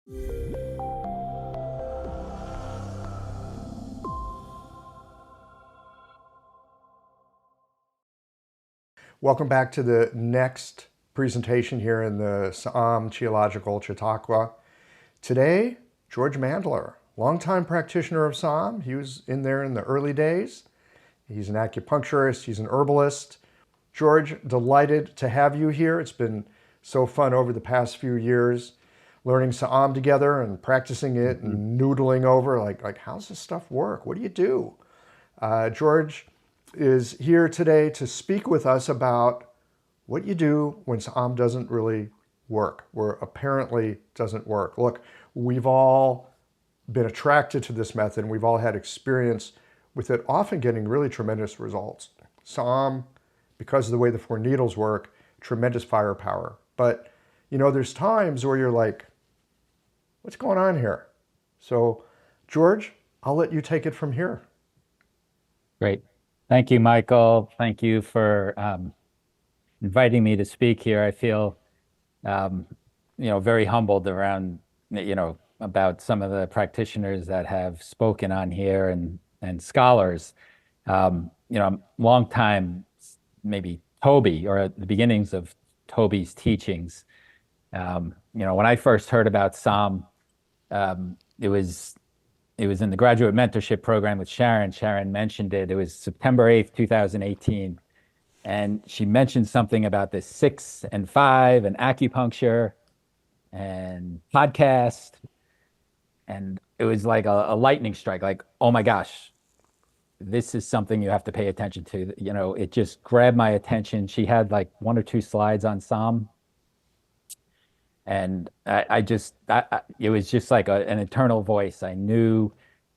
Welcome back to the next presentation here in the Saam Geological Chautauqua. Today, George Mandler, longtime practitioner of Saam. He was in there in the early days. He's an acupuncturist, he's an herbalist. George, delighted to have you here. It's been so fun over the past few years learning Saam together and practicing it and noodling over like how's this stuff work? What do you do? George is here today to speak with us about what you do when Saam doesn't really work, or apparently doesn't work. Look, we've all been attracted to this method and we've all had experience with it, often getting really tremendous results. Saam, because of the way the 4 needles work, tremendous firepower. But, you know, there's times where you're like, what's going on here? So, George, I'll let you take it from here. Great. Thank you, Michael. Thank you for inviting me to speak here. I feel, very humbled around, about some of the practitioners that have spoken on here and scholars. Long time, maybe Toby, or at the beginnings of Toby's teachings. When I first heard about Saam, it was in the graduate mentorship program with Sharon. Sharon mentioned it. It was September 8th, 2018. And she mentioned something about this 6 and 5 and acupuncture and podcast. And it was like a lightning strike, like, oh my gosh, this is something you have to pay attention to. It just grabbed my attention. She had like 1 or 2 slides on Saam. And it was just like an internal voice. I knew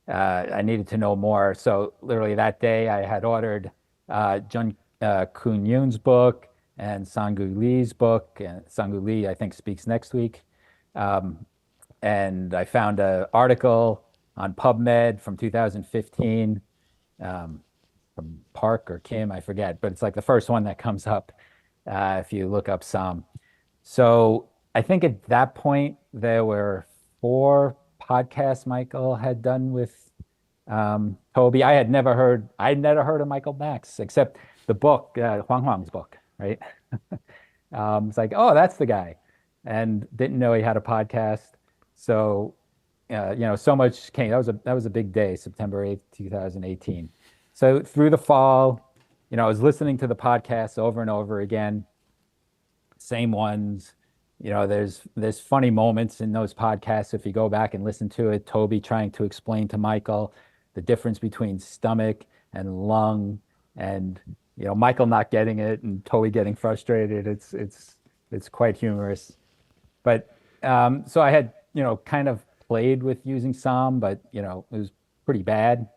I needed to know more. So literally that day I had ordered Jun Kun Yoon's book and Sangu Lee's book. And Sangu Lee, I think, speaks next week. And I found an article on PubMed from 2015 from Park or Kim, I forget. But it's like the first one that comes up if you look up Saam. So I think at that point, there were 4 podcasts Michael had done with Toby. I'd never heard of Michael Max, except the book, Huang Huang's book, right? It's like, oh, that's the guy. And didn't know he had a podcast. So, so much came. That was a big day, September 8th, 2018. So through the fall, I was listening to the podcasts over and over again, same ones. There's funny moments in those podcasts. If you go back and listen to it, Toby trying to explain to Michael the difference between stomach and lung, and Michael not getting it and Toby getting frustrated. It's quite humorous. But so I had kind of played with using Saam, but it was pretty bad.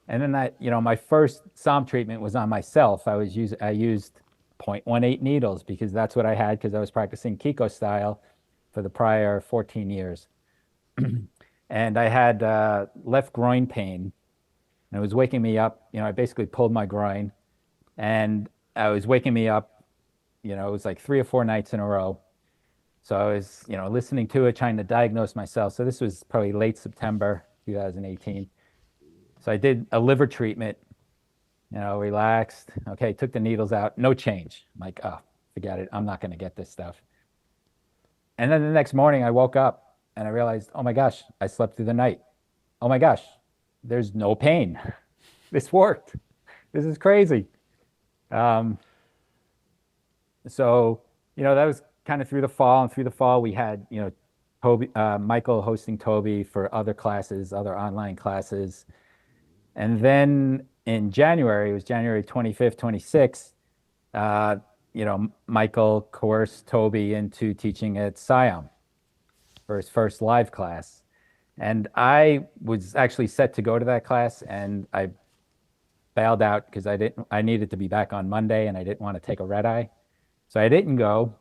And then my first Saam treatment was on myself. I used 0.18 needles because that's what I had, because I was practicing Kiko style for the prior 14 years. And I had left groin pain, and it was waking me up. I basically pulled my groin, and I was waking me up, it was like 3 or 4 nights in a row. So I was, listening to it, trying to diagnose myself. So this was probably late September 2018. So I did a liver treatment, relaxed. Okay, took the needles out, no change. I'm like, oh, forget it. I'm not going to get this stuff. And then the next morning I woke up and I realized, oh my gosh, I slept through the night. Oh my gosh, there's no pain. This worked. This is crazy. So, that was kind of through the fall. And through the fall, we had, Toby, Michael hosting Toby for other classes, other online classes. And then in January, it was January 25th, 26th, Michael coerced Toby into teaching at Siam for his first live class. And I was actually set to go to that class, and I bailed out because I needed to be back on Monday and I didn't want to take a red eye. So I didn't go,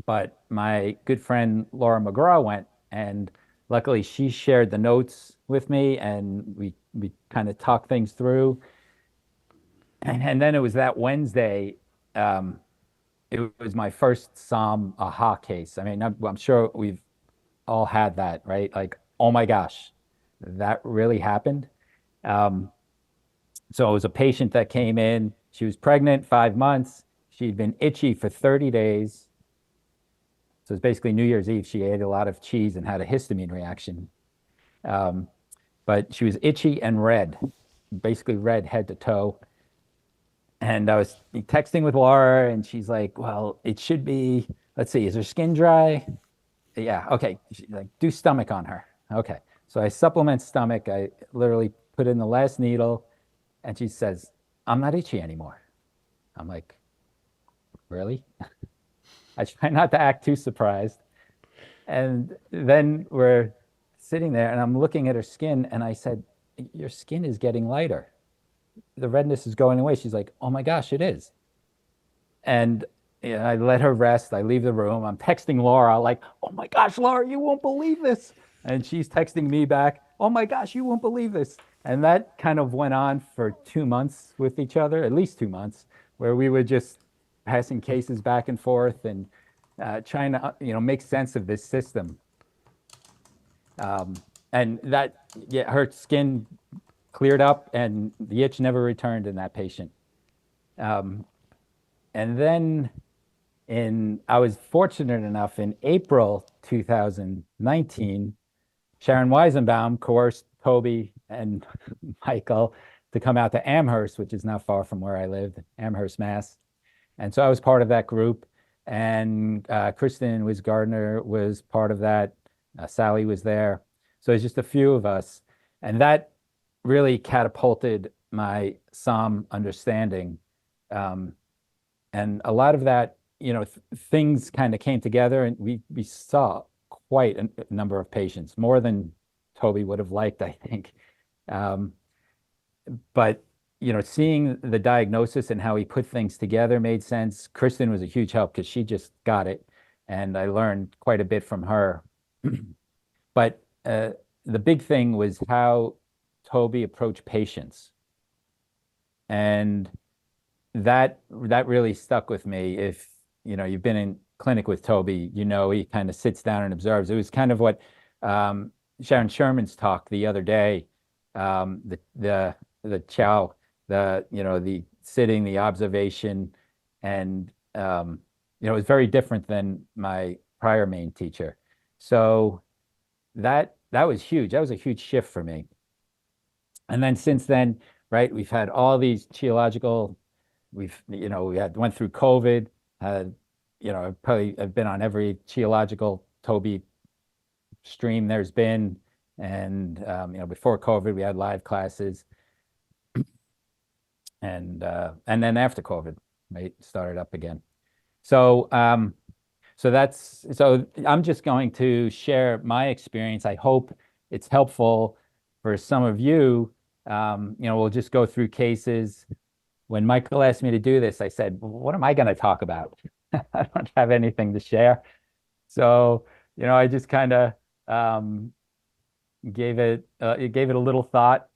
but my good friend Laura McGraw went, and luckily she shared the notes with me, and we kind of talked things through. And then it was that Wednesday, it was my first Saam aha case. I mean, I'm sure we've all had that, right? Like, oh my gosh, that really happened. Um, so it was a patient that came in. She was pregnant, 5 months. She'd been itchy for 30 days. So it's basically New Year's Eve. She ate a lot of cheese and had a histamine reaction. Um, but she was itchy and red, basically red head to toe. And I was texting with Laura, and she's like, "Well, it should be, let's see, is her skin dry? Yeah, okay. She's like, do stomach on her. Okay." So I supplement stomach. I literally put in the last needle, and she says, "I'm not itchy anymore." I'm like, "Really?" I try not to act too surprised. And then we're sitting there, and I'm looking at her skin, and I said, "Your skin is getting lighter. The redness is going away." She's like, "Oh my gosh, it is." And I let her rest. I leave the room. I'm texting Laura, like, "Oh my gosh, Laura, you won't believe this." And she's texting me back, "Oh my gosh, you won't believe this." And that kind of went on for 2 months with each other, at least 2 months, where we were just passing cases back and forth and trying to, make sense of this system. And that, yeah, her skin cleared up and the itch never returned in that patient. Um, and then I was fortunate enough in April 2019, Sharon Weisenbaum coerced Toby and Michael to come out to Amherst, which is not far from where I lived, Amherst, Mass. And so I was part of that group. And Kristen Gardner was part of that. Sally was there. So it's just a few of us. And that really catapulted my Psalm understanding. Um, and a lot of that, things kind of came together, and we saw quite a number of patients, more than Toby would have liked, I think. Um, but seeing the diagnosis and how he put things together made sense. Kristen was a huge help because she just got it, and I learned quite a bit from her. But the big thing was how Toby approached patients, and that really stuck with me. If you've been in clinic with Toby, he kind of sits down and observes. It was kind of what Sharon Sherman's talk the other day, the chow, the sitting, the observation, and it was very different than my prior main teacher. So that was huge. That was a huge shift for me. And then since then, right, we've had all these geological, we went through COVID, had, I've been on every geological Toby stream there's been. And, before COVID, we had live classes. And then after COVID, right, started up again. So, so I'm just going to share my experience. I hope it's helpful for some of you. We'll just go through cases. When Michael asked me to do this, I said, "What am I going to talk about?" I don't have anything to share. So, I just kind of gave it a little thought.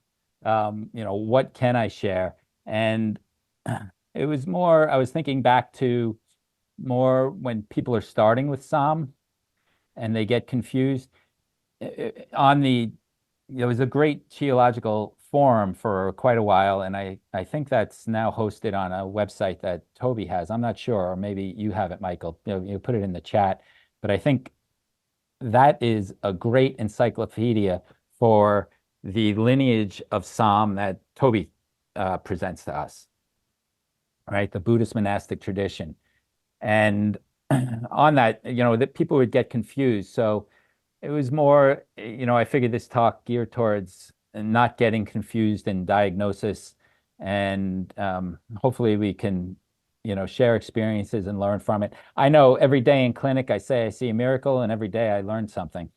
What can I share? And it was more, I was thinking back to more when people are starting with Psalm and they get confused. On the There was a great geological forum for quite a while, and I think that's now hosted on a website that Toby has. I'm not sure, or maybe you have it, Michael. You put it in the chat. But I think that is a great encyclopedia for the lineage of Psalm that Toby presents to us, right? The Buddhist monastic tradition. And on that, that people would get confused. So it was more, I figured this talk geared towards not getting confused in diagnosis. And hopefully we can, share experiences and learn from it. I know every day in clinic, I say I see a miracle, and every day I learn something.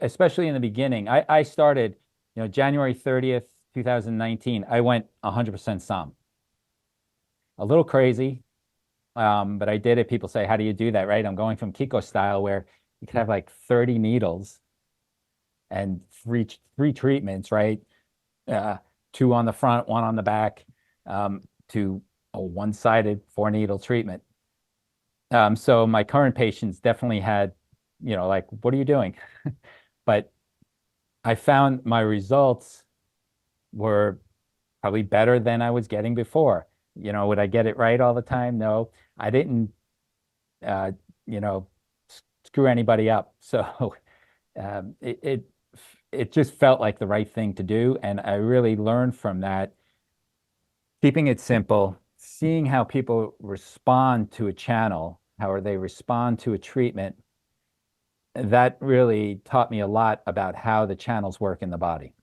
Especially in the beginning. I started, January 30th, 2019, I went 100% Psalm. A little crazy, but I did it. People say, "How do you do that?" Right? I'm going from Kiko style, where you could have like 30 needles and three treatments, right? Two on the front, one on the back, to a one-sided 4-needle treatment. So my current patients definitely had like, what are you doing? But I found my results were probably better than I was getting before. Would I get it right all the time? No, I didn't, uh, you know, screw anybody up. So it just felt like the right thing to do. And I really learned from that, keeping it simple, seeing how people respond to a channel, how they respond to a treatment. That really taught me a lot about how the channels work in the body.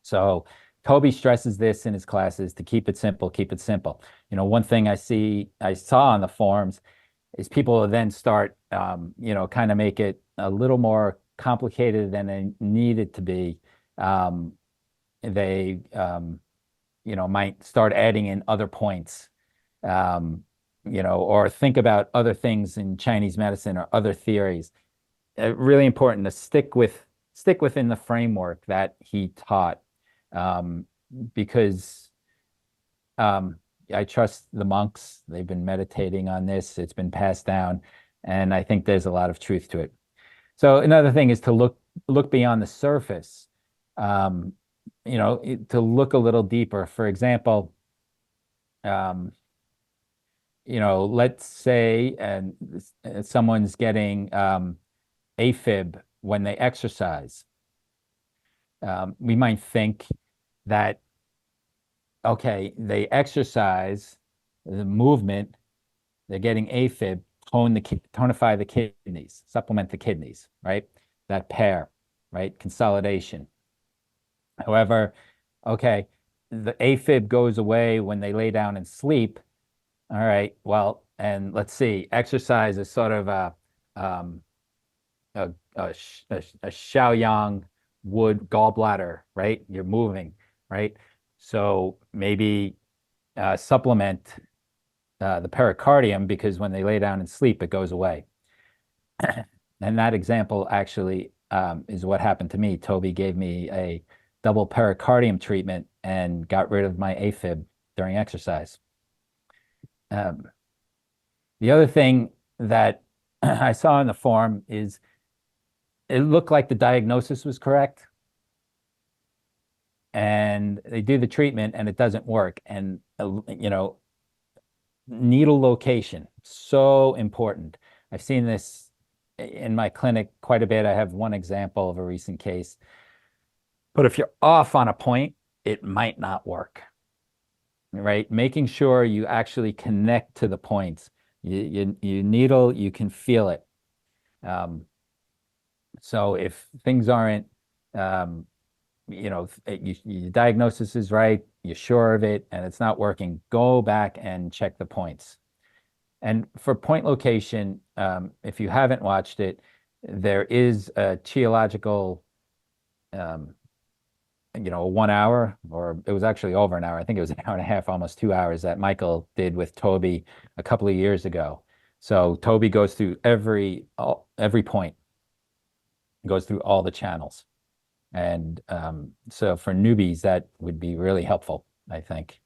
So Toby stresses this in his classes to keep it simple, keep it simple. One thing I saw on the forums is people then start, kind of make it a little more complicated than they need it to be. They, might start adding in other points, or think about other things in Chinese medicine or other theories. Really important to stick within the framework that he taught, because I trust the monks. They've been meditating on this. It's been passed down, and I think there's a lot of truth to it. So another thing is to look beyond the surface, to look a little deeper. For example, let's say and someone's getting AFib when they exercise. We might think that, okay, they exercise, the movement, they're getting AFib, tonify the kidneys, supplement the kidneys, right? That pair, right? Consolidation. However, okay, the AFib goes away when they lay down and sleep. All right, well, and let's see, exercise is sort of a Shaoyang wood gallbladder, right? You're moving, right? So maybe supplement the pericardium, because when they lay down and sleep, it goes away. And that example actually is what happened to me. Toby gave me a double pericardium treatment and got rid of my AFib during exercise. The other thing that I saw in the forum is it looked like the diagnosis was correct, and they do the treatment and it doesn't work. And, needle location, so important. I've seen this in my clinic quite a bit. I have one example of a recent case. But if you're off on a point, it might not work, right? Making sure you actually connect to the points. You needle, you can feel it. So if things aren't, your diagnosis is right, you're sure of it, and it's not working, go back and check the points. And for point location, if you haven't watched it, there is a geological, 1 hour, or it was actually over an hour. I think it was an hour and a half, almost 2 hours, that Michael did with Toby a couple of years ago. So Toby goes through every point, goes through all the channels. And so for newbies, that would be really helpful, I think.